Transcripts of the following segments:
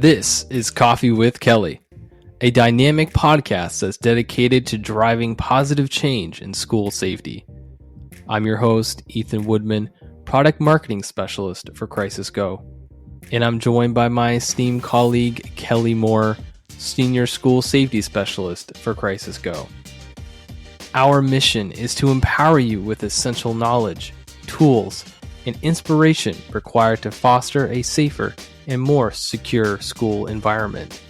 This is Coffee with Kelly, a dynamic podcast that's dedicated to driving positive change in school safety. I'm your host, Ethan Woodman, Product Marketing Specialist for Crisis Go, and I'm joined by my esteemed colleague, Kelly Moore, Senior School Safety Specialist for Crisis Go. Our mission is to empower you with essential knowledge, tools, and inspiration required to foster a safer and more secure school environment.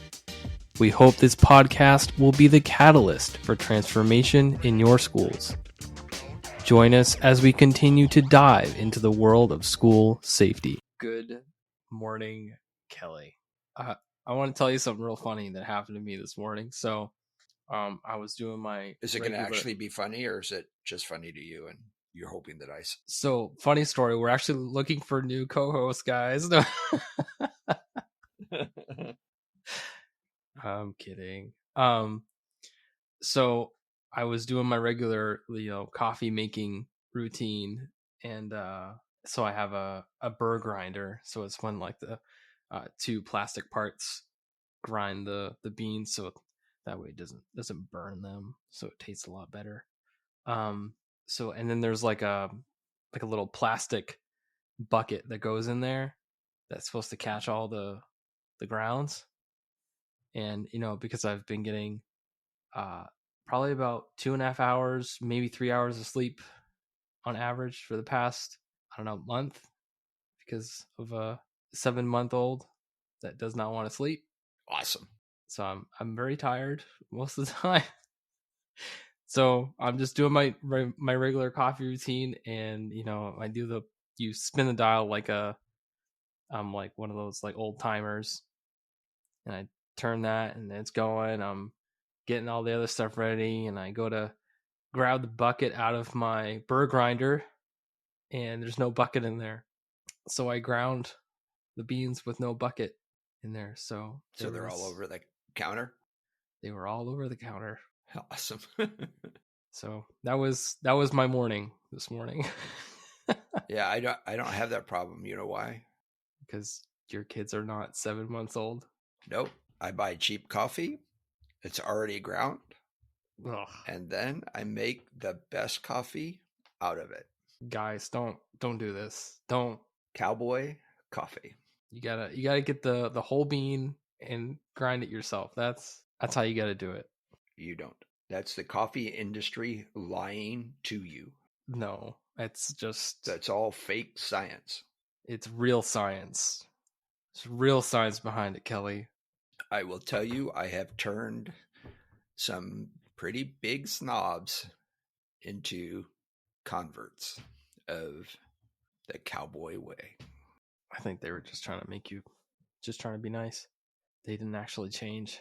We hope this podcast will be the catalyst for transformation in your schools. Join us as we continue to dive into the world of school safety. Good morning, Kelly. I want to tell you something real funny that happened to me this morning. So, I was doing my... Is it going to actually be funny, or is it just funny to you and you're hoping that I... So, funny story. We're actually looking for new co-hosts, guys. No. I'm kidding. So I was doing my regular, coffee making routine, and so I have a burr grinder. So it's when like the two plastic parts grind the beans, so that way it doesn't burn them, so it tastes a lot better. So and then there's like a little plastic bucket that goes in there that's supposed to catch all the grounds. And because I've been getting probably about 2.5 hours, maybe 3 hours of sleep on average for the past month, because of a 7-month-old that does not want to sleep. Awesome. So I'm very tired most of the time. So I'm just doing my regular coffee routine, and I do you spin the dial like like one of those like old timers, and I turn that and it's going. I'm getting all the other stuff ready, and I go to grab the bucket out of my burr grinder, and there's no bucket in there. So I ground the beans with no bucket in there. So they're all over the counter? They were all over the counter. Awesome. So that was my morning this morning. Yeah, I don't have that problem. You know why? Because your kids are not 7 months old? Nope. I buy cheap coffee. It's already ground. Ugh. And then I make the best coffee out of it. Guys, don't do this. Don't. Cowboy coffee. You gotta get the whole bean and grind it yourself. That's how you gotta do it. You don't. That's the coffee industry lying to you. No, that's all fake science. It's real science. There's real science behind it, Kelly. I will tell you, I have turned some pretty big snobs into converts of the cowboy way. I think they were just trying to be nice. They didn't actually change.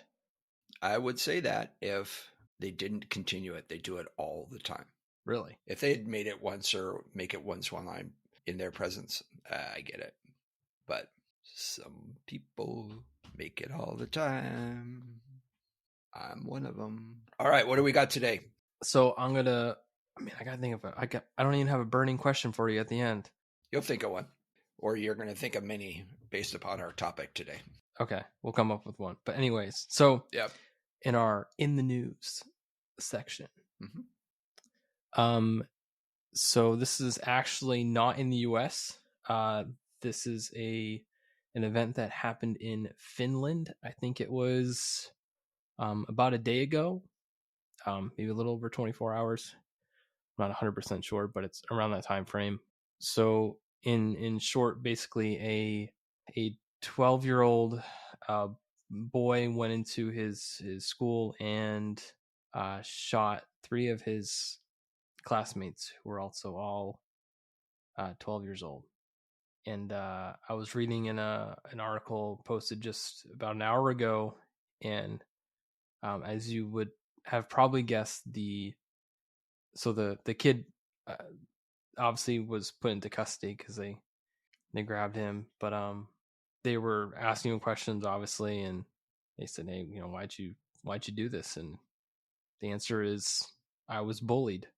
I would say that if they didn't continue it, they do it all the time. Really? If they had made it once or make it once when I'm in their presence, I get it. But some people make it all the time. I'm one of them. All right, what do we got today? So I gotta think of it. I don't even have a burning question for you at the end. You'll think of one, or you're going to think of many based upon our topic today. Okay, we'll come up with one. But anyways, so yep. In our In the News section, so this is actually not in the U.S. This is an event that happened in Finland. I think it was about a day ago, maybe a little over 24 hours. I'm not 100% sure, but it's around that time frame. So in short, basically a 12-year-old boy went into his school and shot 3 of his classmates who were also all 12 years old. And I was reading in an article posted just about an hour ago, and as you would have probably guessed, the kid obviously was put into custody because they grabbed him, but they were asking him questions, obviously, and they said, "Hey, why'd you do this?" And the answer is, "I was bullied."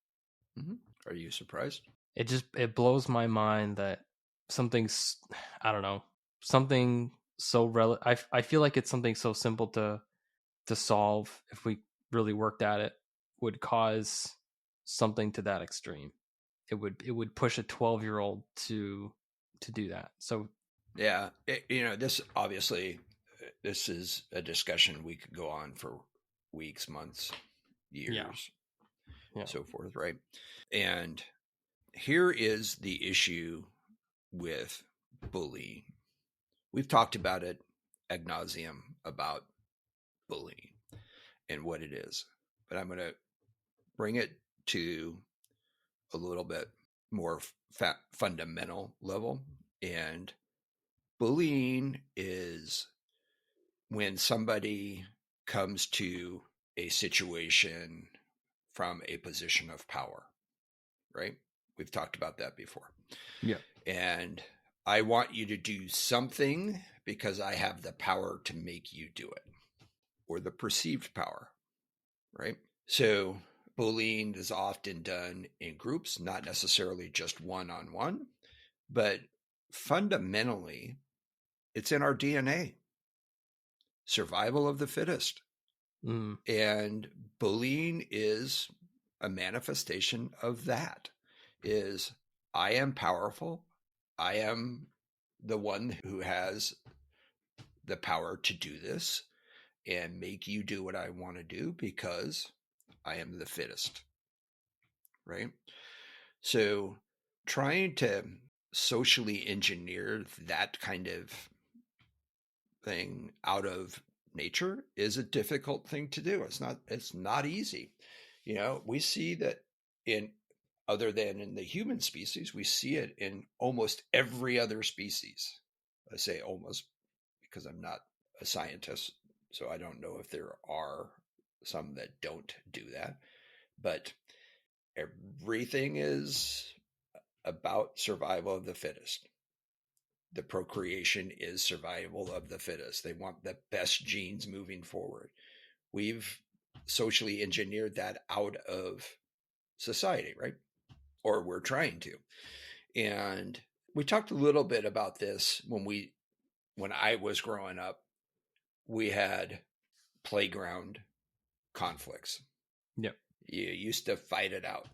Mm-hmm. Are you surprised? It blows my mind that something I feel like it's something so simple to solve if we really worked at it would cause something to that extreme. It would push a 12-year-old to do that. So Yeah, this obviously, this is a discussion we could go on for weeks, months, yeah, years, yeah, so forth, right? And here is the issue with bullying. We've talked about it ad nauseum about bullying and what it is, but I'm going to bring it to a little bit more fundamental level. And bullying is when somebody comes to a situation from a position of power, right? We've talked about that before. yeah. And I want you to do something because I have the power to make you do it, or the perceived power, right? So bullying is often done in groups, not necessarily just one on one, but fundamentally, it's in our DNA, survival of the fittest. Mm, And bullying is a manifestation of that. Is I am powerful. I am the one who has the power to do this and make you do what I want to do because I am the fittest, right? So trying to socially engineer that kind of thing out of nature is a difficult thing to do. It's not easy. We see that in other than in the human species, we see it in almost every other species. I say almost because I'm not a scientist, so I don't know if there are some that don't do that. But everything is about survival of the fittest. The procreation is survival of the fittest. They want the best genes moving forward. We've socially engineered that out of society, right? Or we're trying to. And we talked a little bit about this when I was growing up. We had playground conflicts. yep. You used to fight it out,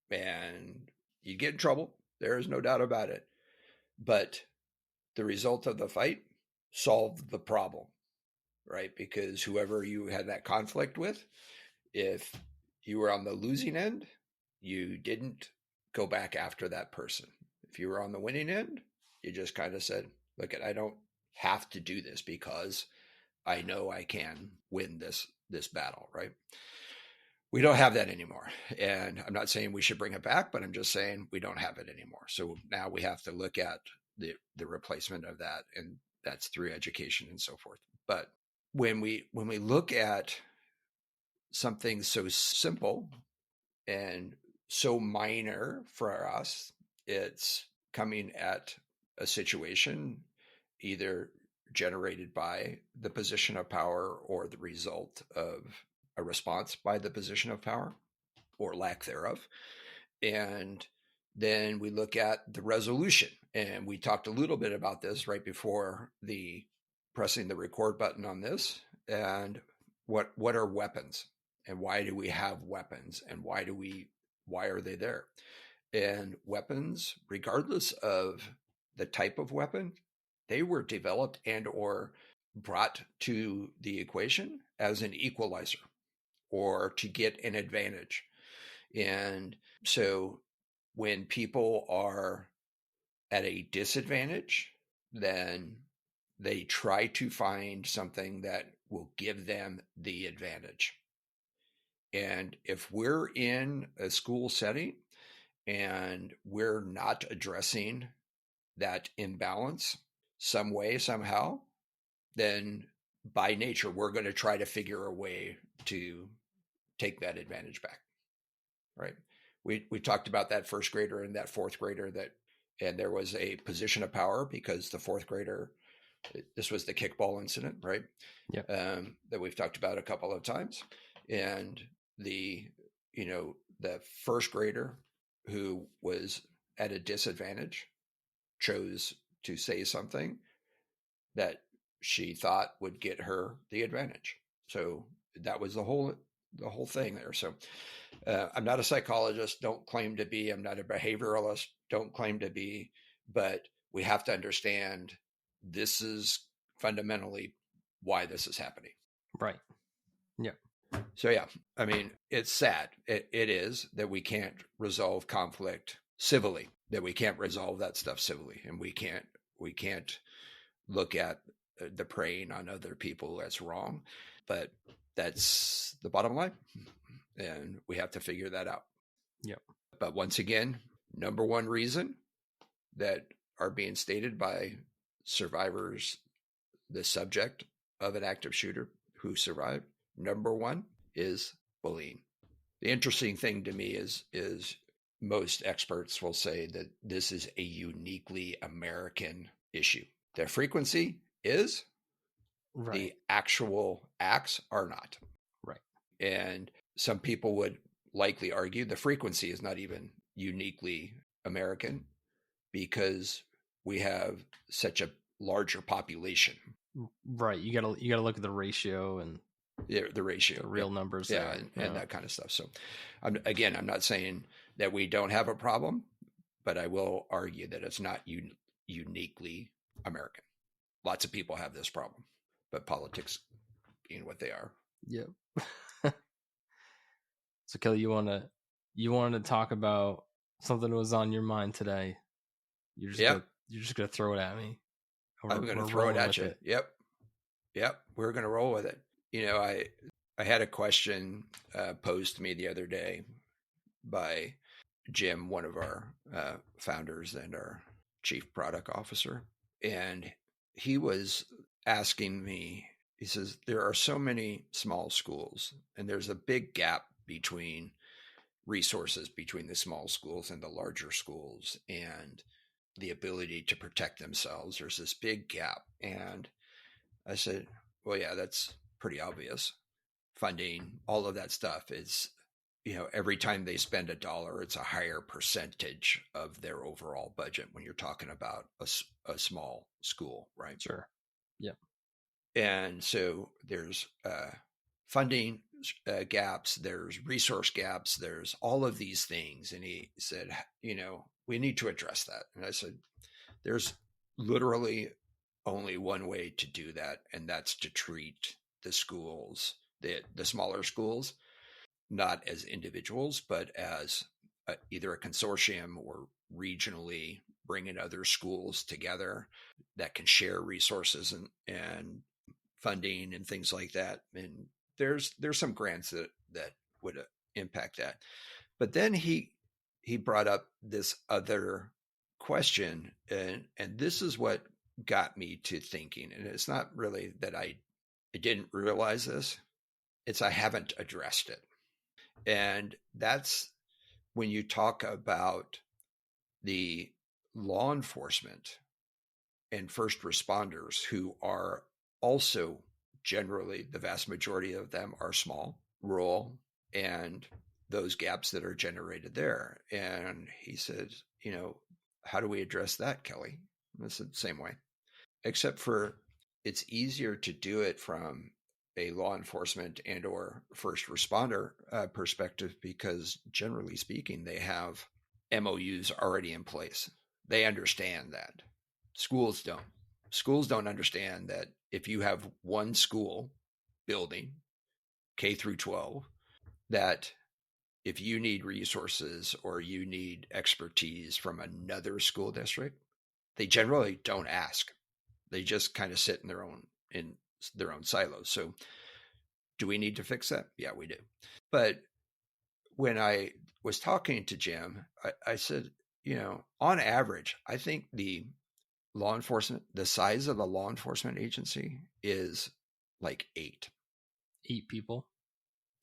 and you'd get in trouble. There is no doubt about it. But the result of the fight solved the problem, right? Because whoever you had that conflict with, if you were on the losing end, you didn't go back after that person. If you were on the winning end, you just kind of said, look, I don't have to do this because I know I can win this battle, right? We don't have that anymore. And I'm not saying we should bring it back, but I'm just saying we don't have it anymore. So now we have to look at the replacement of that, and that's through education and so forth. But when we look at something so simple and so minor for us, it's coming at a situation either generated by the position of power or the result of a response by the position of power or lack thereof. And then we look at the resolution. And we talked a little bit about this right before the pressing the record button on this. And what are weapons? And why do we have weapons? And why are they there? And weapons, regardless of the type of weapon, they were developed and or brought to the equation as an equalizer or to get an advantage. And so when people are at a disadvantage, then they try to find something that will give them the advantage. And if we're in a school setting and we're not addressing that imbalance some way, somehow, then by nature, we're going to try to figure a way to take that advantage back. Right. We talked about that first grader and that fourth grader and there was a position of power because the fourth grader, this was the kickball incident, right? Yep. That we've talked about a couple of times. And the first grader who was at a disadvantage chose to say something that she thought would get her the advantage. So that was the whole thing there. So I'm not a psychologist, don't claim to be. I'm not a behavioralist, don't claim to be. But we have to understand this is fundamentally why this is happening. Right. Yeah. So yeah, I mean, it's sad. It is that we can't resolve conflict civilly. That we can't resolve that stuff civilly, and we can't look at the preying on other people as wrong. But that's the bottom line, and we have to figure that out. Yep. But once again, number one reason that are being stated by survivors, the subject of an active shooter who survived, number one is bullying. The interesting thing to me is most experts will say that this is a uniquely American issue. The frequency is, Right. the actual acts are not. Right. And some people would likely argue the frequency is not even uniquely American because we have such a larger population. Right. You gotta look at the ratio and the ratio, the real numbers. Yeah, and that kind of stuff. So, I'm not saying that we don't have a problem, but I will argue that it's not uniquely American. Lots of people have this problem, but politics being what they are. Yep. So Kelly, you wanted to talk about something that was on your mind today. You're just gonna throw it at me. I'm going to throw it at you. Yep. We're going to roll with it. You know, I had a question posed to me the other day by Jim, one of our founders and our chief product officer. And he was asking me, he says, there are so many small schools and there's a big gap between resources between the small schools and the larger schools and the ability to protect themselves. There's this big gap. And I said, well, yeah, that's pretty obvious. Funding, all of that stuff is, you know, every time they spend $1, it's a higher percentage of their overall budget when you're talking about a small school, right? Sure. Yeah. And so there's funding gaps, there's resource gaps, there's all of these things. And he said, you know, we need to address that. And I said, there's literally only one way to do that, and that's to treat the schools, the smaller schools, not as individuals, but as either a consortium or regionally bringing other schools together that can share resources and funding and things like that. And there's some grants that would impact that. But then he brought up this other question, and this is what got me to thinking. And it's not really that I didn't realize this, it's I haven't addressed it. And that's when you talk about the law enforcement and first responders, who are also generally, the vast majority of them are small, rural, and those gaps that are generated there. And he said, you know, how do we address that, Kelly? And I said, same way, except for it's easier to do it from a law enforcement and or first responder perspective, because generally speaking, they have MOUs already in place. They understand that. Schools don't. Schools don't understand that if you have one school building, K through 12, that if you need resources or you need expertise from another school district, they generally don't ask. They just kind of sit in their own silos. So do we need to fix that? Yeah, we do. But when I was talking to Jim, I said, you know, on average, I think the size of a law enforcement agency is like 8. 8 people?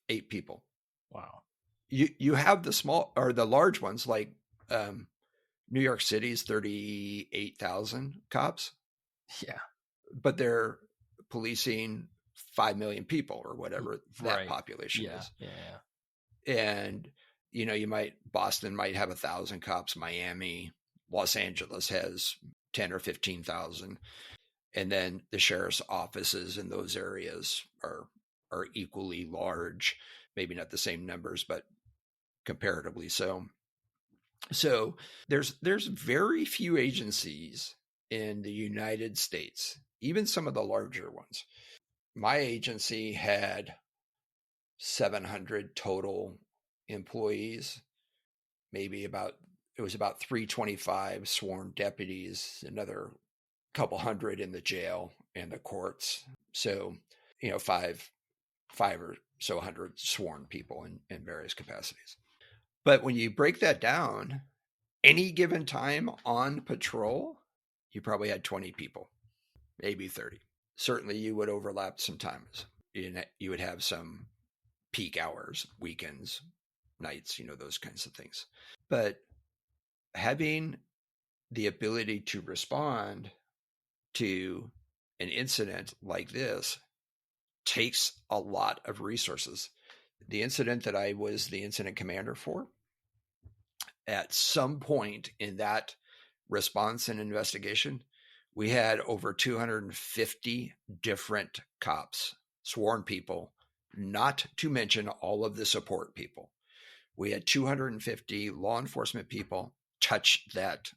8 people. Wow. You have the small or the large ones, like New York City's 38,000 cops. Yeah. But they're policing 5 million people or whatever that population is. Yeah. And, you know, Boston might have 1,000 cops, Miami, Los Angeles has 10 or 15,000. And then the sheriff's offices in those areas are equally large, maybe not the same numbers, but comparatively so. So there's very few agencies in the United States, even some of the larger ones. My agency had 700 total employees, maybe it was about 325 sworn deputies, another couple hundred in the jail and the courts. So, five or so hundred sworn people in various capacities. But when you break that down, any given time on patrol, you probably had 20 people, maybe 30. Certainly you would overlap some times. You would have some peak hours, weekends, nights, those kinds of things. But having the ability to respond to an incident like this takes a lot of resources. The incident that I was the incident commander for, at some point in that response and investigation, we had over 250 different cops, sworn people, not to mention all of the support people. We had 250 law enforcement people touch that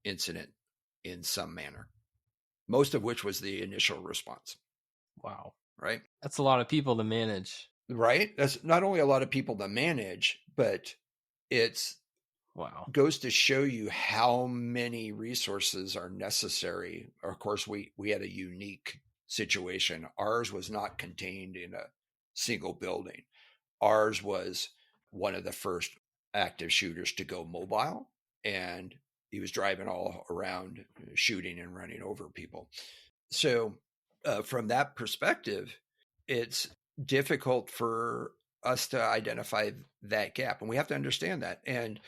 incident in some manner, most of which was the initial response. Wow. Right? That's a lot of people to manage. Right? That's not only a lot of people to manage, but it's Wow. goes to show you how many resources are necessary. Of course, we had a unique situation. Ours was not contained in a single building. Ours was one of the first active shooters to go mobile, and he was driving all around shooting and running over people. So from that perspective, it's difficult for us to identify that gap, and we have to understand that. And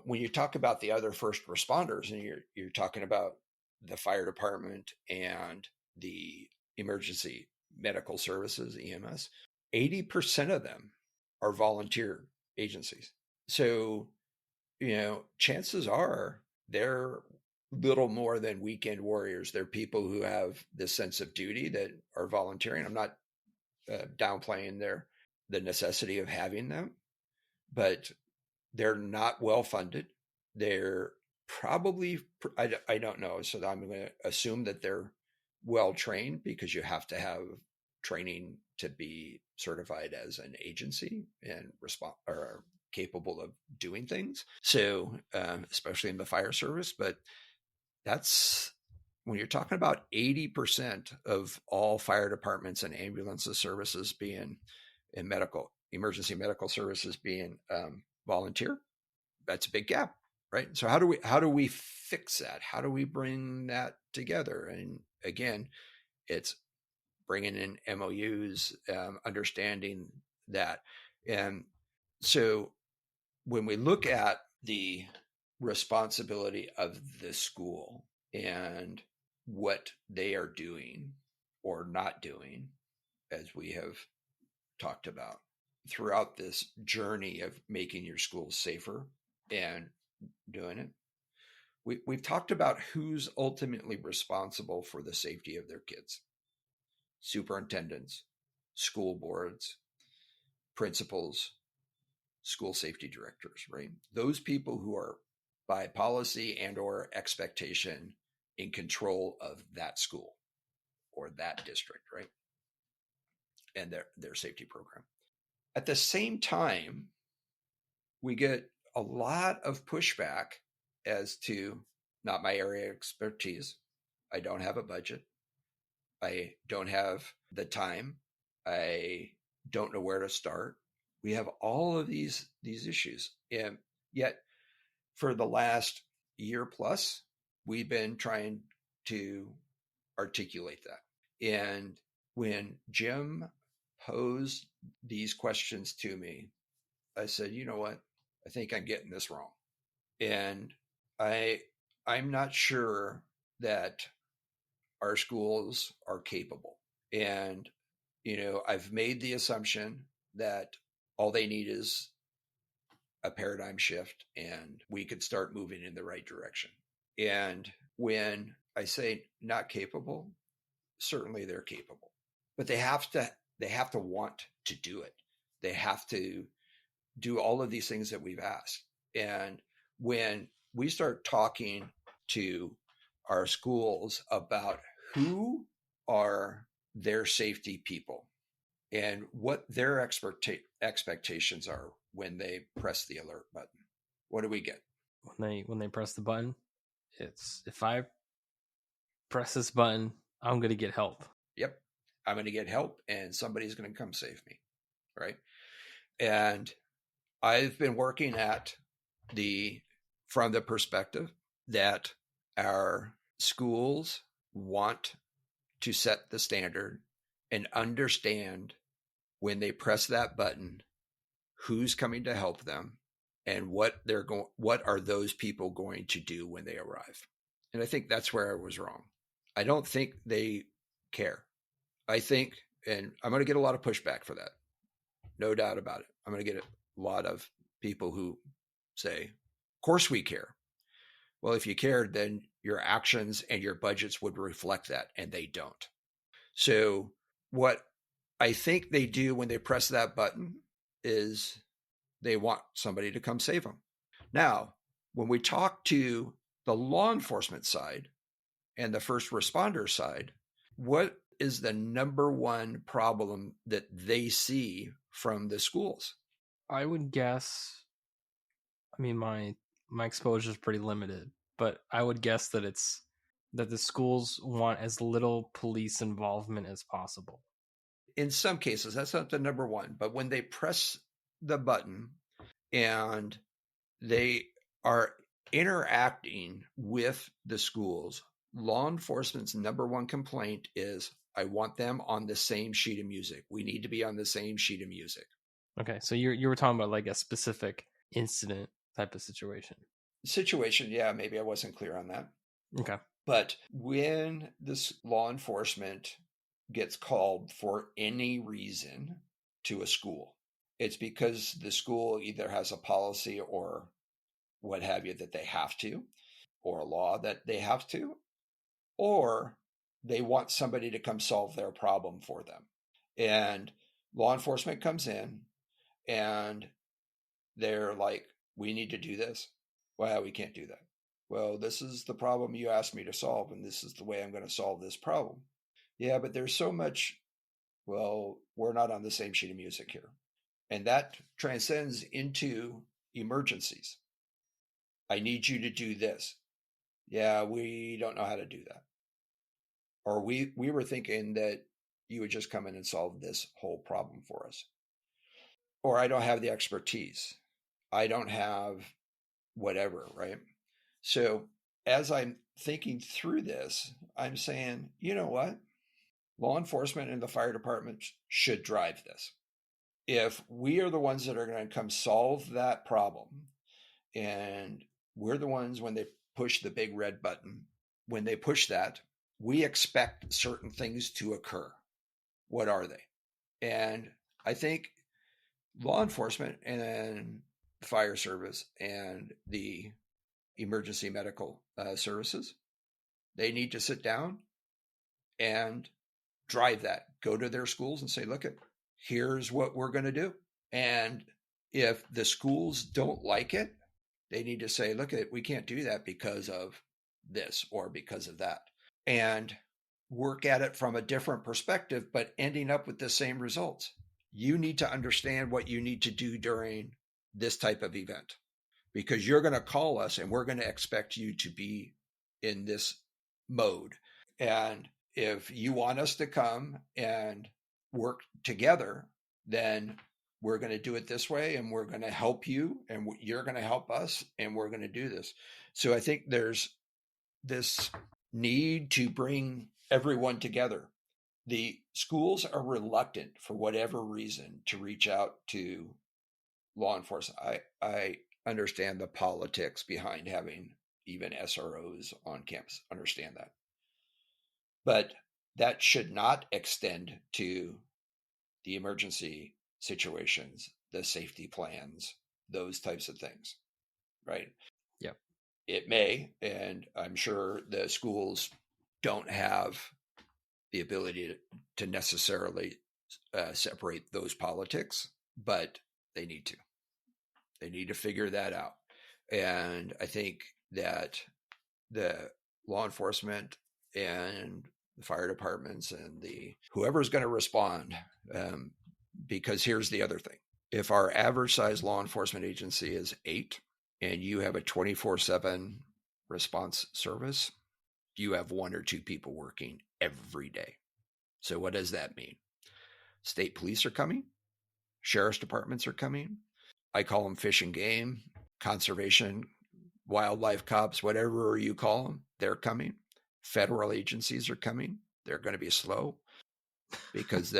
when you talk about the other first responders, and you're talking about the fire department and the emergency medical services, EMS, 80% of them are volunteer agencies. So, chances are they're little more than weekend warriors. They're people who have this sense of duty that are volunteering. I'm not downplaying the necessity of having them, but they're not well funded. They're probably, I don't know. So I'm going to assume that they're well trained, because you have to have training to be certified as an agency and respond or capable of doing things. So, especially in the fire service, but that's when you're talking about 80% of all fire departments and ambulances services being in emergency medical services being volunteer. That's a big gap, right? So how do we fix that? How do we bring that together? And again, it's bringing in MOUs, understanding that. And so when we look at the responsibility of the school and what they are doing or not doing, as we have talked about throughout this journey of making your schools safer and doing it, we've talked about who's ultimately responsible for the safety of their kids: superintendents, school boards, principals, school safety directors, right? Those people who are by policy and or expectation in control of that school or that district, right? And their safety program. At the same time, we get a lot of pushback as to not my area of expertise. I don't have a budget. I don't have the time. I don't know where to start. We have all of these issues. And yet for the last year plus, we've been trying to articulate that. And when Jim posed these questions to me, I said, you know what? I think I'm getting this wrong. And I'm not sure that our schools are capable. And, I've made the assumption that all they need is a paradigm shift and we could start moving in the right direction. And when I say not capable, certainly they're capable, but they have to want to do it. They have to do all of these things that we've asked. And when we start talking to our schools about who are their safety people and what their expectations are when they press the alert button, what do we get? When they press the button, it's if I press this button, I'm gonna get help. Yep, I'm going to get help and somebody's going to come save me, right? And I've been working at the from the perspective that our schools want to set the standard and understand when they press that button who's coming to help them and what are those people going to do when they arrive. And I think that's where I was wrong. I don't think they care. I think, and I'm going to get a lot of pushback for that, no doubt about it. I'm going to get a lot of people who say, of course we care. Well, if you cared, then your actions and your budgets would reflect that, and they don't. So, what I think they do when they press that button is they want somebody to come save them. Now, when we talk to the law enforcement side and the first responder side, what is the number one problem that they see from the schools? I would guess. I mean, my exposure is pretty limited, but I would guess that it's that the schools want as little police involvement as possible. In some cases, that's not the number one, but when they press the button and they are interacting with the schools, law enforcement's number one complaint is, I want them on the same sheet of music. We need to be on the same sheet of music. Okay, so you were talking about like a specific incident type of situation. Situation, yeah, maybe I wasn't clear on that. Okay. But when this law enforcement gets called for any reason to a school, it's because the school either has a policy or what have you that they have to, or a law that they have to, or they want somebody to come solve their problem for them. And law enforcement comes in and they're like, we need to do this. Well, we can't do that. Well, this is the problem you asked me to solve, and this is the way I'm going to solve this problem. Yeah, but there's so much, well, we're not on the same sheet of music here. And that transcends into emergencies. I need you to do this. Yeah, we don't know how to do that. Or we were thinking that you would just come in and solve this whole problem for us. Or I don't have the expertise. I don't have whatever, right? So as I'm thinking through this, I'm saying, you know what? Law enforcement and the fire department should drive this. If we are the ones that are going to come solve that problem, and we're the ones when they push the big red button, when they push that, we expect certain things to occur. What are they? And I think law enforcement and fire service and the emergency medical services, they need to sit down and drive that. Go to their schools and say, look, here's what we're going to do. And if the schools don't like it, they need to say, look, we can't do that because of this or because of that. And work at it from a different perspective, but ending up with the same results. You need to understand what you need to do during this type of event, because you're going to call us and we're going to expect you to be in this mode. And if you want us to come and work together, then we're going to do it this way, and we're going to help you, and you're going to help us, and we're going to do this. So I think there's this need to bring everyone together. The schools are reluctant, for whatever reason, to reach out to law enforcement. I understand the politics behind having even SROs on campus, understand that. But that should not extend to the emergency situations, the safety plans, those types of things, right? Yep. It may, and I'm sure the schools don't have the ability to necessarily separate those politics, but they need to. They need to figure that out. And I think that the law enforcement and the fire departments and the whoever's going to respond, because here's the other thing. If our average size law enforcement agency is 8 and you have a 24/7 response service, you have 1 or 2 people working every day. So what does that mean? State police are coming, sheriff's departments are coming. I call them fish and game, conservation, wildlife cops, whatever you call them, they're coming. Federal agencies are coming. They're going to be slow because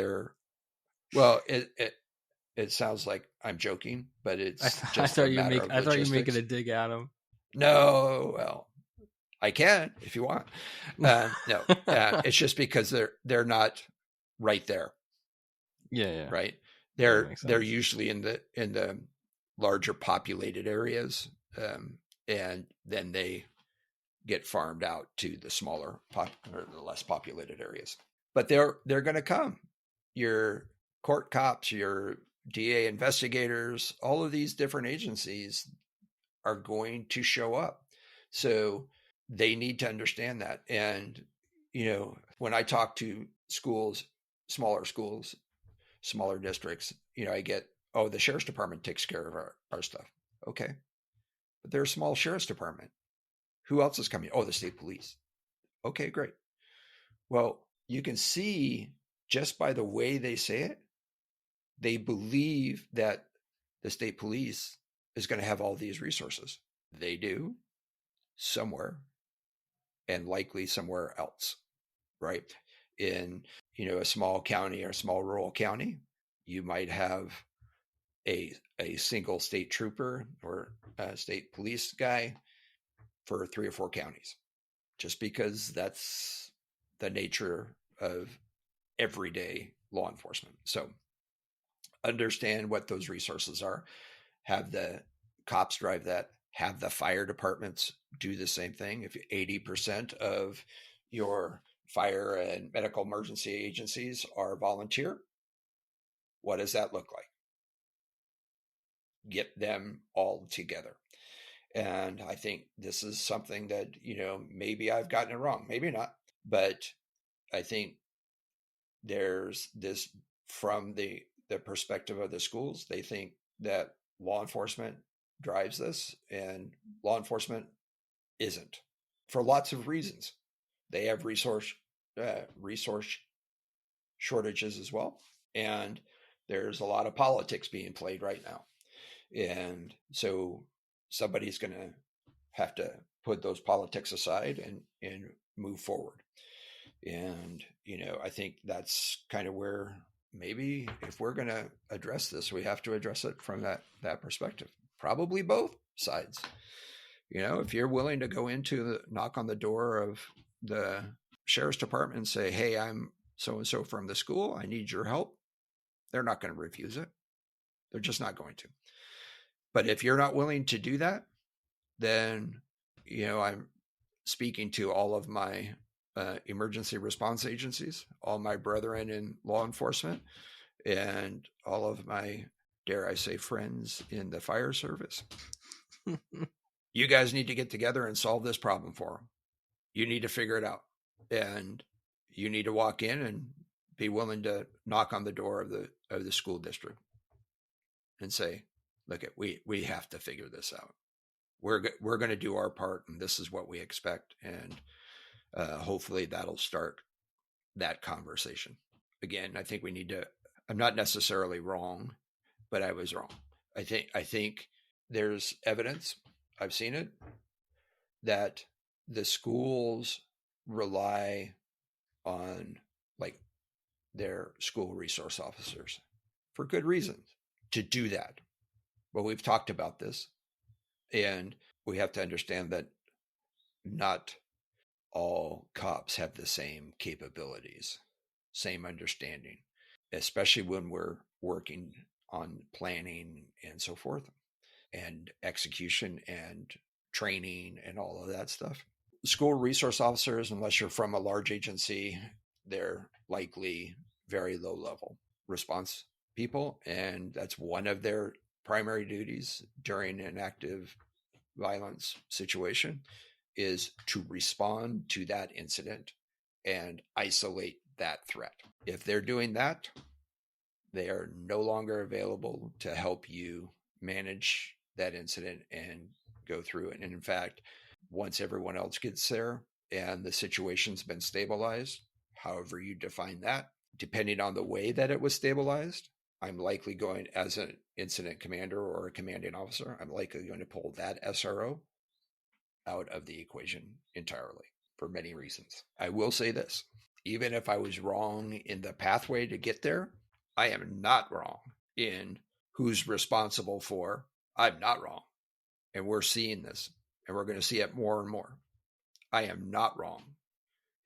well, it sounds like I'm joking, but it's just a matter of I thought you were making logistics. a dig at him. No, well, I can if you want. No, it's just because they're not right there. Yeah. Right. That makes They're sense. usually in the larger populated areas, and then they get farmed out to the smaller or the less populated areas. But they're going to come. Your court cops, your DA investigators, all of these different agencies are going to show up. So they need to understand that. And when I talk to schools, smaller districts, I get, oh, the sheriff's department takes care of our stuff. Okay. But they're a small sheriff's department. Who else is coming? Oh, the state police. Okay, great. Well, you can see just by the way they say it, they believe that the state police is going to have all these resources. They do somewhere, and likely somewhere else, right? In, a small county or a small rural county, you might have a single state trooper or a state police guy for 3 or 4 counties, just because that's the nature of everyday law enforcement. So understand what those resources are, have the cops drive that, have the fire departments do the same thing. If 80% of your fire and medical emergency agencies are volunteer, what does that look like? Get them all together. And I think this is something that, maybe I've gotten it wrong, maybe not, but I think there's this from the perspective of the schools. They think that law enforcement drives this, and law enforcement isn't, for lots of reasons. They have resource shortages as well, and there's a lot of politics being played right now, and so somebody's going to have to put those politics aside and move forward. And I think that's kind of where maybe if we're going to address this, we have to address it from that perspective. Probably both sides. If you're willing to go into knock on the door of the sheriff's department and say, hey, I'm so and so from the school, I need your help, they're not going to refuse it. They're just not going to. But if you're not willing to do that, then I'm speaking to all of my emergency response agencies, all my brethren in law enforcement, and all of my, dare I say, friends in the fire service. You guys need to get together and solve this problem for them. You need to figure it out, and you need to walk in and be willing to knock on the door of the school district and say, look, we have to figure this out. We're going to do our part, and this is what we expect, and hopefully that'll start that conversation. Again, I think we need to. I'm not necessarily wrong, but I was wrong. I think there's evidence. I've seen it that the schools rely on like their school resource officers for good reasons to do that. But we've talked about this, and we have to understand that not all cops have the same capabilities, same understanding, especially when we're working on planning and so forth, and execution and training and all of that stuff. School resource officers, unless you're from a large agency, they're likely very low level response people, and that's one of their primary duties during an active violence situation is to respond to that incident and isolate that threat. If they're doing that, they are no longer available to help you manage that incident and go through it. And in fact, once everyone else gets there and the situation's been stabilized, however you define that, depending on the way that it was stabilized, I'm likely going, as an incident commander or a commanding officer, I'm likely going to pull that SRO out of the equation entirely for many reasons. I will say this, even if I was wrong in the pathway to get there, I am not wrong in who's responsible for. I'm not wrong. And we're seeing this, and we're going to see it more and more. I am not wrong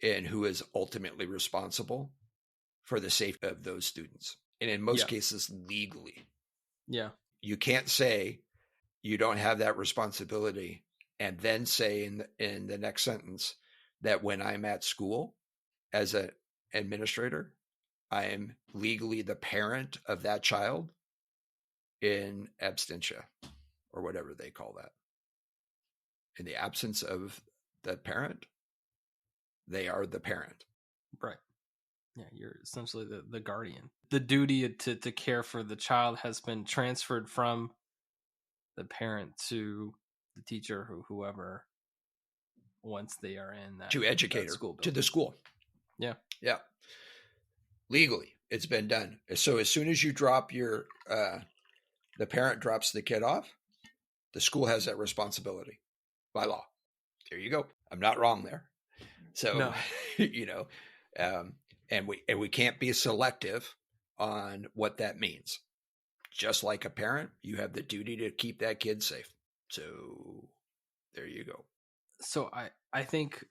in who is ultimately responsible for the safety of those students. And in most cases, legally. Yeah. You can't say you don't have that responsibility and then say in the next sentence that when I'm at school as an administrator, I am legally the parent of that child in absentia or whatever they call that. In the absence of the parent, they are the parent. Right. Yeah, you're essentially the guardian. The duty to care for the child has been transferred from the parent to the teacher or whoever once they are in that, to educator, school building. to the school. Yeah. Yeah. Legally, it's been done. So as soon as you drop your, the parent drops the kid off, the school has that responsibility by law. There you go. I'm not wrong there. So, No. you know, and we can't be selective on what that means. Just like a parent, you have the duty to keep that kid safe. So there you go. So I think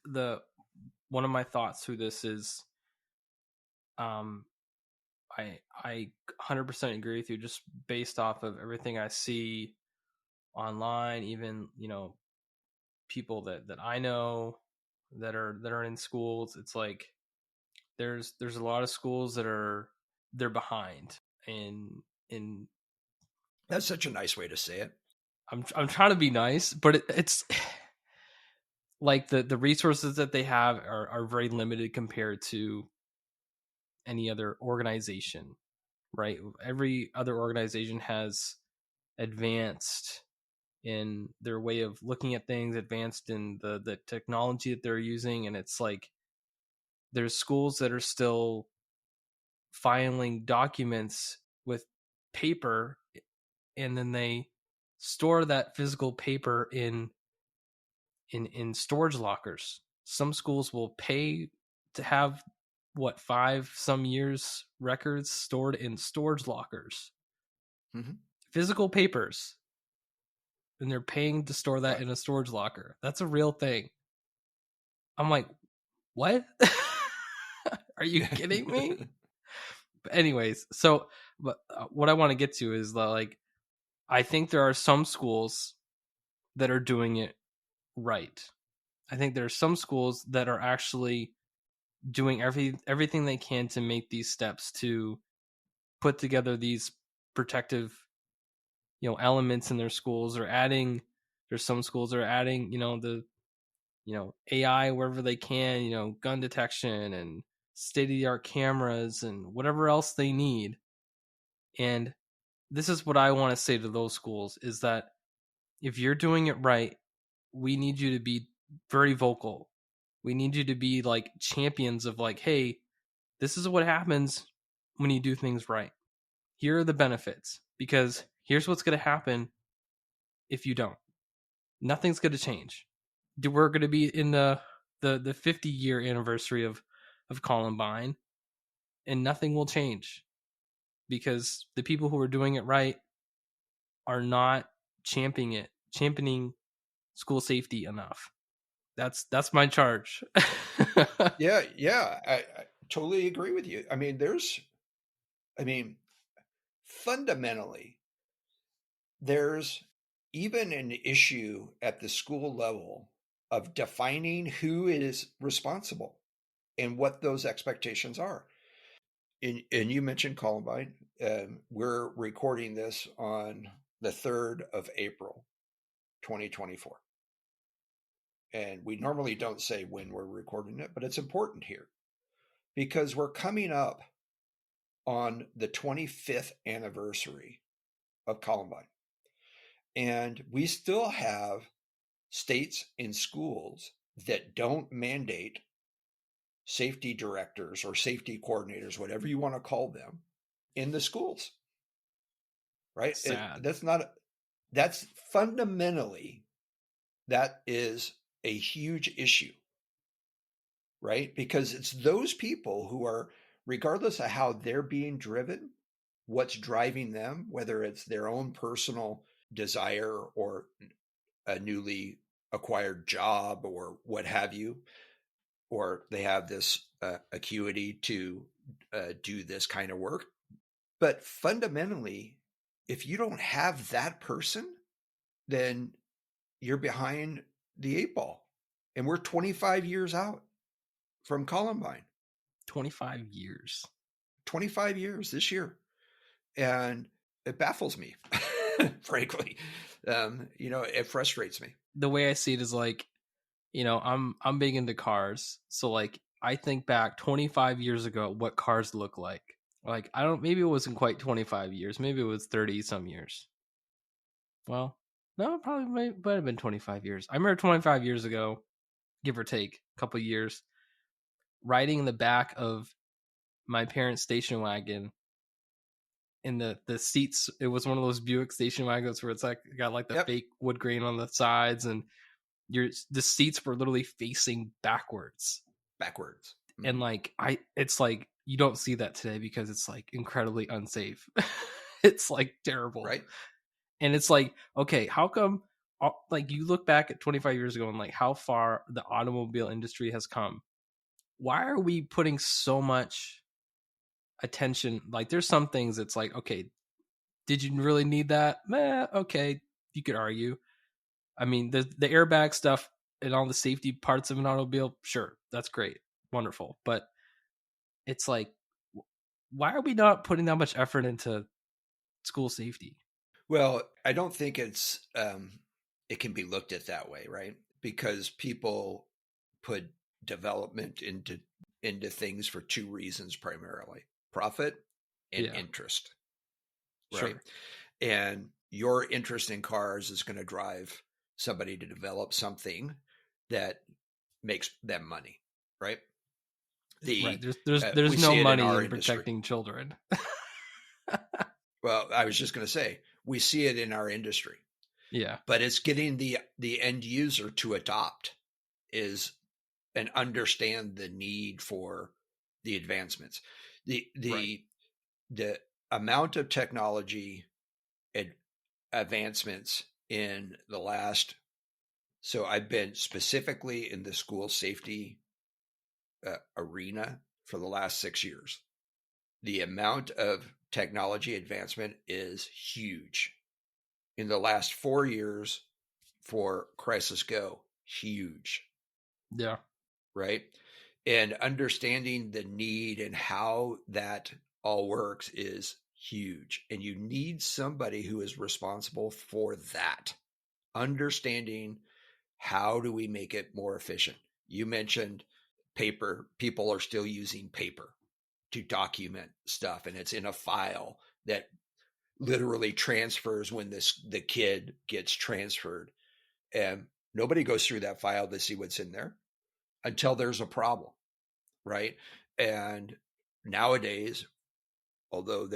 one of my thoughts through this is, I 100% agree with you, just based off of everything I see online, even, people that I know that are in schools. It's like there's a lot of schools they're behind in That's such a nice way to say it. I'm trying to be nice, but it's like the resources that they have are very limited compared to any other organization, right? Every other organization has advanced in their way of looking at things, advanced in the technology that they're using, and it's like there's schools that are still filing documents with paper, and then they store that physical paper in storage lockers. Some schools will pay to have 5 some years records stored in storage lockers. Mm-hmm. Physical papers, and they're paying to store that in a storage locker. That's a real thing. I'm like, what? Are you kidding me? But anyways, so but what I want to get to is that, like, I think there are some schools that are doing it right. I think there are some schools that are actually doing everything they can to make these steps to put together these protective, elements in their schools, or adding. There's some schools that are adding, the AI wherever they can, gun detection and state of the art cameras and whatever else they need. And this is what I want to say to those schools is that if you're doing it right, we need you to be very vocal. We need you to be like champions of, like, hey, this is what happens when you do things right. Here are the benefits, because here's what's going to happen if you don't. Nothing's going to change. We're going to be in the 50-year anniversary of Columbine, and nothing will change because the people who are doing it right are not championing school safety enough. That's my charge. Yeah, I totally agree with you. Fundamentally, there's even an issue at the school level of defining who is responsible. and what those expectations are. And you mentioned Columbine. We're recording this on the 3rd of April, 2024. And we normally don't say when we're recording it, but it's important here because we're coming up on the 25th anniversary of Columbine. And we still have states and schools that don't mandate safety directors or safety coordinators, whatever you want to call them, in the schools. Right? Sad. That's fundamentally, that is a huge issue, right? Because it's those people who are, regardless of how they're being driven, what's driving them, whether it's their own personal desire or a newly acquired job or what have you, or they have this acuity to do this kind of work. But fundamentally, if you don't have that person, then you're behind the 8 ball. And we're 25 years out from Columbine. 25 years. 25 years this year. And it baffles me, frankly. It frustrates me. The way I see it is like, I'm big into cars. So like I think back 25 years ago what cars look like. Like maybe it wasn't quite 25 years, maybe it was 30 some years. Well, no, it probably might have been 25 years. I remember 25 years ago, give or take a couple years, riding in the back of my parents' station wagon. In the seats, it was one of those Buick station wagons where it's like got like the Yep. fake wood grain on the sides, and the seats were literally facing backwards. Mm-hmm. And like it's like you don't see that today because it's like incredibly unsafe. It's like terrible, right? And it's like, okay, how come? Like you look back at 25 years ago and like how far the automobile industry has come. Why are we putting so much attention? Like there's some things it's like, okay, did you really need that? Okay, you could argue. I mean, the airbag stuff and all the safety parts of an automobile, sure, that's great, wonderful. But it's like, why are we not putting that much effort into school safety? Well, I don't think it can be looked at that way, right? Because people put development into things for two reasons primarily: profit and interest, right? Sure. And your interest in cars is going to drive somebody to develop something that makes them money, right? Right. There's no money in protecting children. Well, I was just going to say, we see it in our industry. Yeah. But it's getting the end user to adopt and understand the need for the advancements. The amount of technology advancements in the last, so I've been specifically in the school safety arena for the last 6 years. The amount of technology advancement is huge. In the last 4 years for Crisis Go, huge. Yeah. Right. And understanding the need and how that all works is huge. And you need somebody who is responsible for that. Understanding how do we make it more efficient? You mentioned paper. People are still using paper to document stuff, and it's in a file that literally transfers when the kid gets transferred. And nobody goes through that file to see what's in there until there's a problem, right? And nowadays, although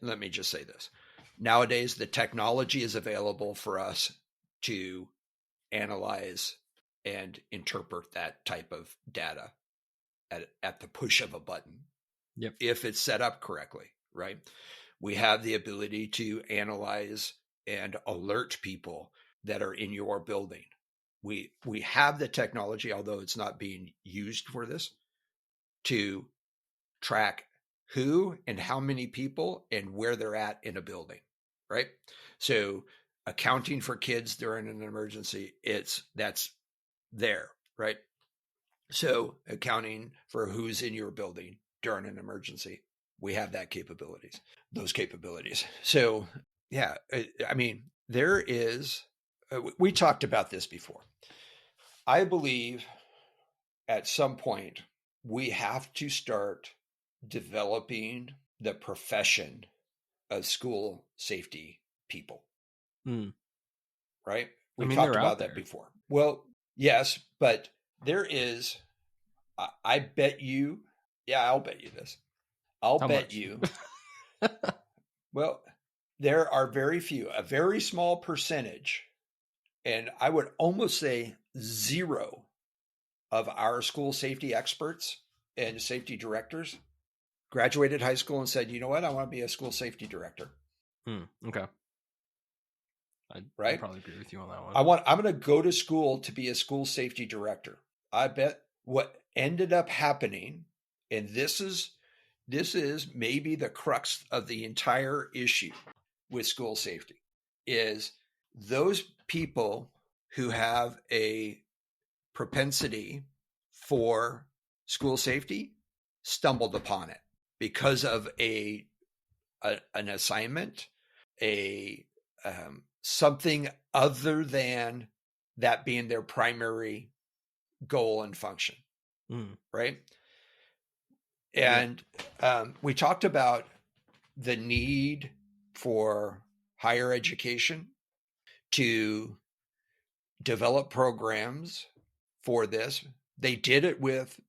let me just say this. Nowadays, the technology is available for us to analyze and interpret that type of data at the push of a button. Yep. If it's set up correctly, right? We have the ability to analyze and alert people that are in your building. We have the technology, although it's not being used for this, to track who and how many people and where they're at in a building, right? So accounting for kids during an emergency, that's there, right? So accounting for who's in your building during an emergency, we have those capabilities. So yeah, I mean, there is, we talked about this before. I believe at some point we have to start developing the profession of school safety people, Mm. right? I We've mean, talked they're out about that there. before. Well, yes, but there is, I bet you, yeah, I'll bet you this. I'll How bet much? you, well, there are very few, a very small percentage, and I would almost say zero of our school safety experts and safety directors graduated high school and said, you know what, I want to be a school safety director, Okay. I'd right? probably agree with you on that one. I'm going to go to school to be a school safety director. I bet what ended up happening, and this is maybe the crux of the entire issue with school safety, is those people who have a propensity for school safety stumbled upon it because of an assignment, a something other than that being their primary goal and function, Mm. right? Yeah. And we talked about the need for higher education to develop programs for this. They did it with,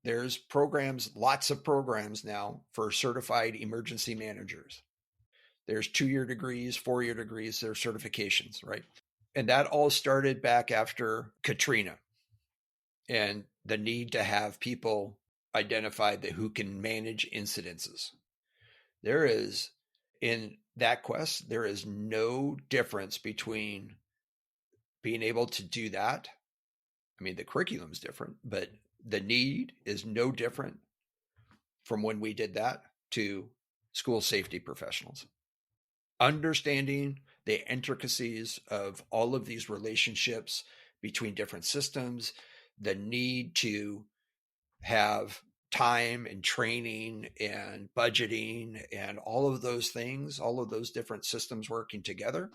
there's programs, lots of programs now for certified emergency managers. There's 2-year degrees, 4-year degrees, there's certifications, right? And that all started back after Katrina and the need to have people identified that who can manage incidences. There is, in that quest, there is no difference between being able to do that. I mean, the curriculum's different, but the need is no different from when we did that to school safety professionals. Understanding the intricacies of all of these relationships between different systems, the need to have time and training and budgeting and all of those things, all of those different systems working together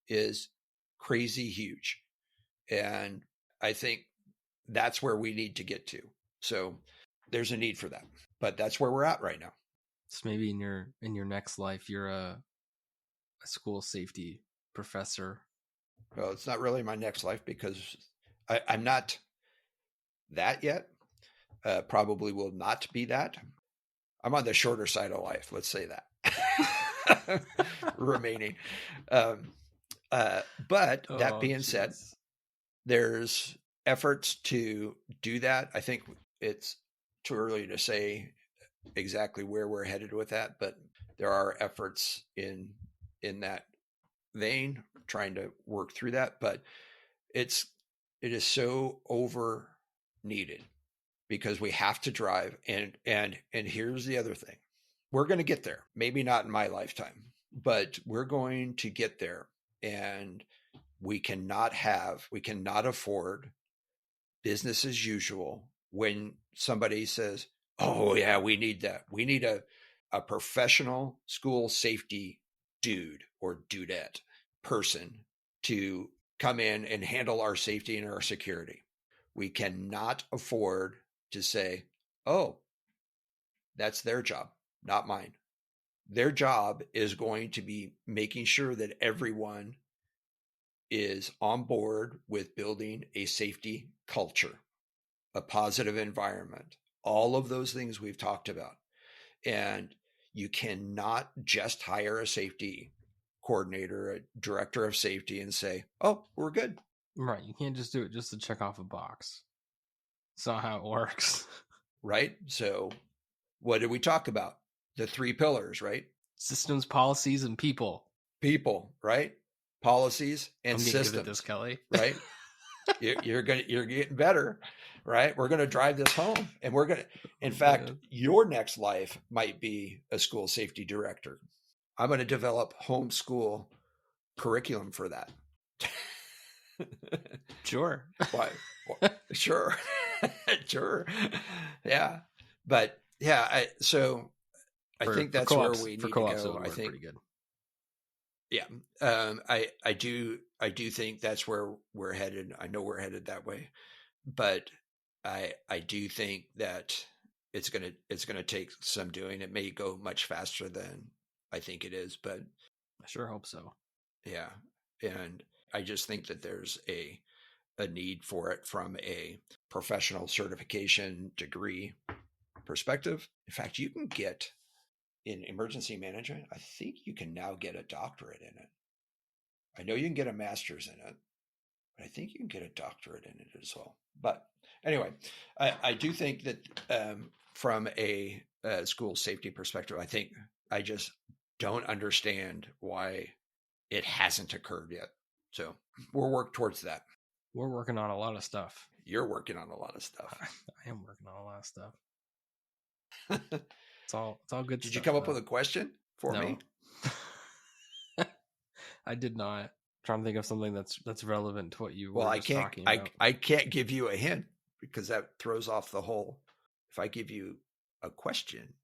is crazy huge. And I think that's where we need to get to. So there's a need for that. But that's where we're at right now. So maybe in your next life, you're a school safety professor. Well, it's not really my next life because I'm not that yet. Probably will not be that. I'm on the shorter side of life. Let's say that. Remaining. Um, but that Oh, being said, jeez. there's efforts to do that. I think it's too early to say exactly where we're headed with that, but there are efforts in that vein trying to work through that. But it is so over needed because we have to drive, and here's the other thing. We're going to get there. Maybe not in my lifetime, but we're going to get there, and we cannot afford business as usual when somebody says, "Oh yeah, we need that. We need a professional school safety dude or dudette person to come in and handle our safety and our security." We cannot afford to say, "Oh, that's their job, not mine." Their job is going to be making sure that everyone is on board with building a safety culture, a positive environment, all of those things we've talked about. And you cannot just hire a safety coordinator, a director of safety, and say, "Oh, we're good." Right. You can't just do it just to check off a box. It's not how it works. Right? So, what did we talk about? The 3 pillars, right? Systems, policies, and people. People, right? Policies and I'm getting good at this, systems, Kelly. right? You're getting better, right? We're going to drive this home, and we're going to. In Oh, fact, man. your next life might be a school safety director. I'm going to develop homeschool curriculum for that. Sure. Why? Sure. Sure. Yeah. But yeah, I think For that's where co-ops, we for need to co-ops, it go. would I work think, pretty good. yeah. I do think that's where we're headed. I know we're headed that way, but I do think that it's gonna take some doing. It may go much faster than I think it is, but I sure hope so. yeah. And I just think that there's a need for it from a professional certification degree perspective. In fact, you can get in emergency management, I think you can now get a doctorate in it. I know you can get a master's in it, but I think you can get a doctorate in it as well. But anyway, I do think that from a school safety perspective, I think I just don't understand why it hasn't occurred yet. So we'll work towards that. We're working on a lot of stuff. You're working on a lot of stuff. I am working on a lot of stuff. Did It's all good you stuff come up with though. a question for No. me? I did not. Trying to think of something that's relevant to what you Well, were just talking about. I can't give you a hint because that throws off the whole. If I give you a question,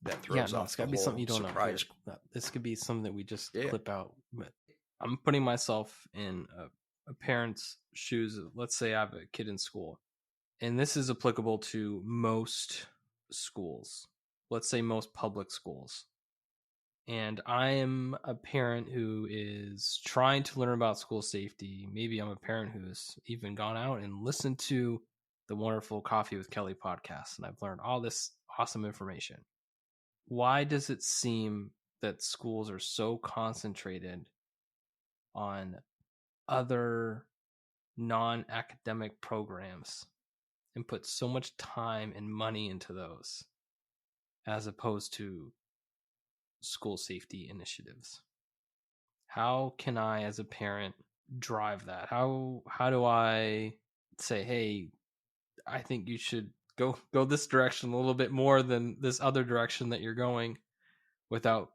that Yeah, throws no, off it's the got to be something whole you don't know. Here, surprise. this could be something that we just Yeah. clip out. But I'm putting myself in a parent's shoes. Let's say I have a kid in school, and this is applicable to most schools. Let's say most public schools. And I am a parent who is trying to learn about school safety. Maybe I'm a parent who's even gone out and listened to the wonderful Coffee with Kelly podcast, and I've learned all this awesome information. Why does it seem that schools are so concentrated on other non academic programs and put so much time and money into those as opposed to school safety initiatives? How can I, as a parent, drive that? How do I say, hey, I think you should go this direction a little bit more than this other direction that you're going without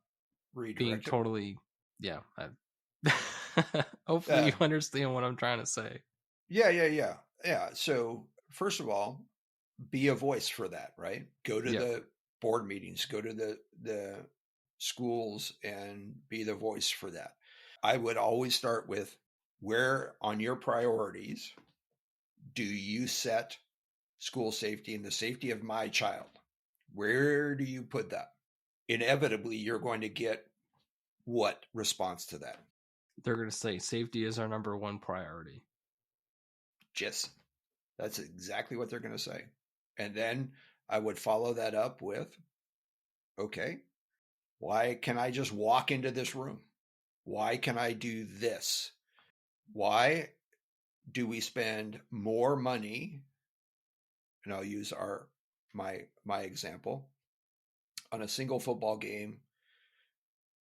being Redirect it. totally, yeah. Hopefully you Uh, understand what I'm trying to say. yeah. So first of all, be a voice for that, right? Go to Yep. the board meetings, go to the schools, and be the voice for that. I would always start with where on your priorities do you set school safety and the safety of my child? Where do you put that? Inevitably, you're going to get what response to that? They're going to say safety is our number one priority. Just that's exactly what they're going to say. And then I would follow that up with, okay, why can I just walk into this room? Why can I do this? Why do we spend more money? And I'll use my example on a single football game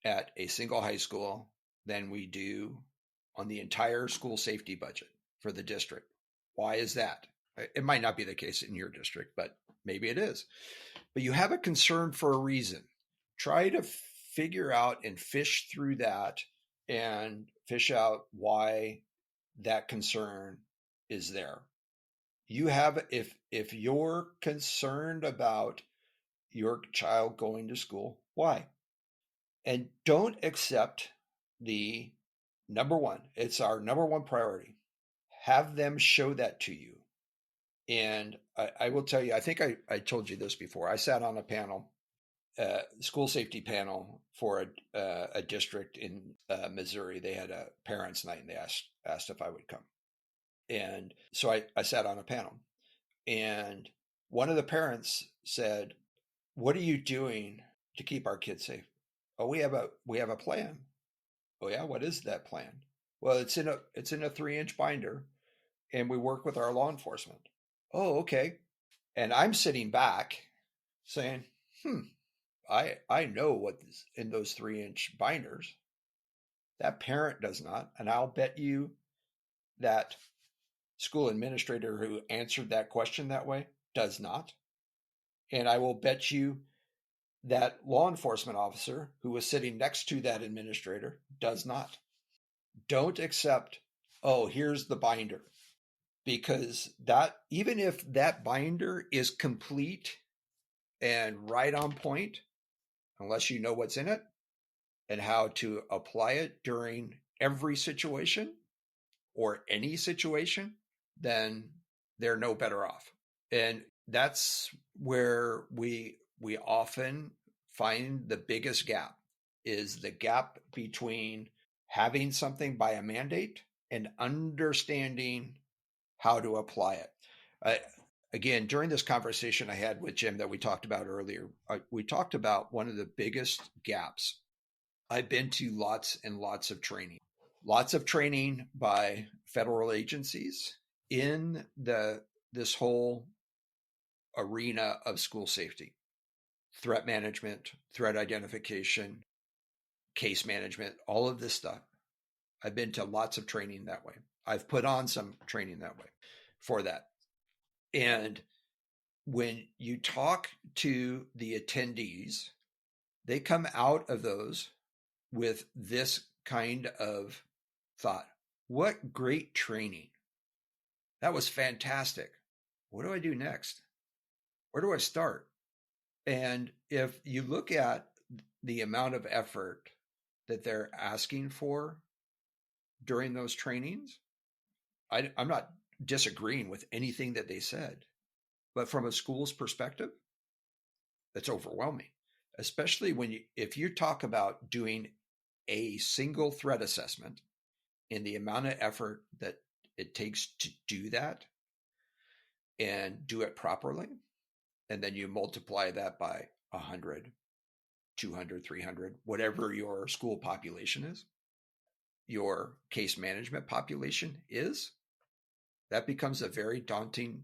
at a single high school than we do on the entire school safety budget for the district. Why is that? It might not be the case in your district, but maybe it is. But you have a concern for a reason. Try to figure out and fish through that and fish out why that concern is there. You have if you're concerned about your child going to school, why? And don't accept the number one. It's our number one priority. Have them show that to you. And I will tell you, I think I told you this before. I sat on a panel, school safety panel for a district in Missouri. They had a parents' night, and they asked if I would come. And so I sat on a panel, and one of the parents said, "What are you doing to keep our kids safe?" "Oh, we have a plan." "Oh yeah, what is that plan?" "Well, it's in a 3-inch binder, and we work with our law enforcement." "Oh, okay." And I'm sitting back saying, I know what's in those 3-inch binders. That parent does not. And I'll bet you that school administrator who answered that question that way does not. And I will bet you that law enforcement officer who was sitting next to that administrator does not. Don't accept, oh, here's the binder. because that, even if that binder is complete and right on point, unless you know what's in it and how to apply it during every situation or any situation, then they're no better off. And that's where we often find the biggest gap, is the gap between having something by a mandate and understanding how to apply it. Uh, Again, during this conversation I had with Jim that we talked about earlier, we talked about one of the biggest gaps. I've been to lots and lots of training by federal agencies in this whole arena of school safety, threat management, threat identification, case management, all of this stuff. I've been to lots of training that way. I've put on some training that way for that. And when you talk to the attendees, they come out of those with this kind of thought. What great training. That was fantastic. What do I do next? Where do I start? And if you look at the amount of effort that they're asking for during those trainings, I'm not disagreeing with anything that they said, but from a school's perspective, that's overwhelming, especially if you talk about doing a single threat assessment and the amount of effort that it takes to do that and do it properly. And then you multiply that by 100, 200, 300, whatever your school population is, your case management population is, that becomes a very daunting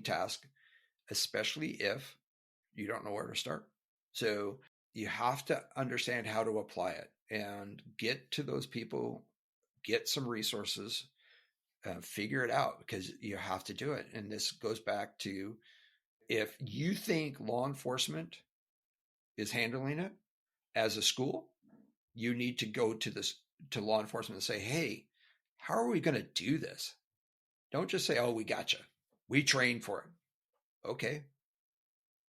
task, especially if you don't know where to start. So you have to understand how to apply it and get to those people, get some resources, figure it out, because you have to do it. And this goes back to, if you think law enforcement is handling it as a school, you need to go to law enforcement and say, hey, how are we going to do this? Don't just say, oh, we gotcha. We trained for it. Okay.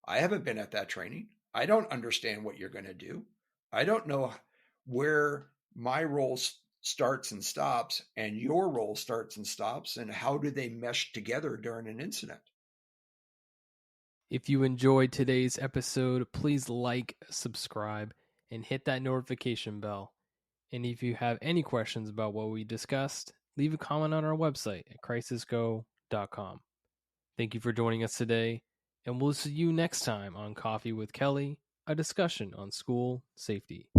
I haven't been at that training. I don't understand what you're going to do. I don't know where my role starts and stops and your role starts and stops, and how do they mesh together during an incident. If you enjoyed today's episode, please like, subscribe, and hit that notification bell. And if you have any questions about what we discussed, leave a comment on our website at crisisgo.com. Thank you for joining us today, and we'll see you next time on Coffee with Kelly, a discussion on school safety.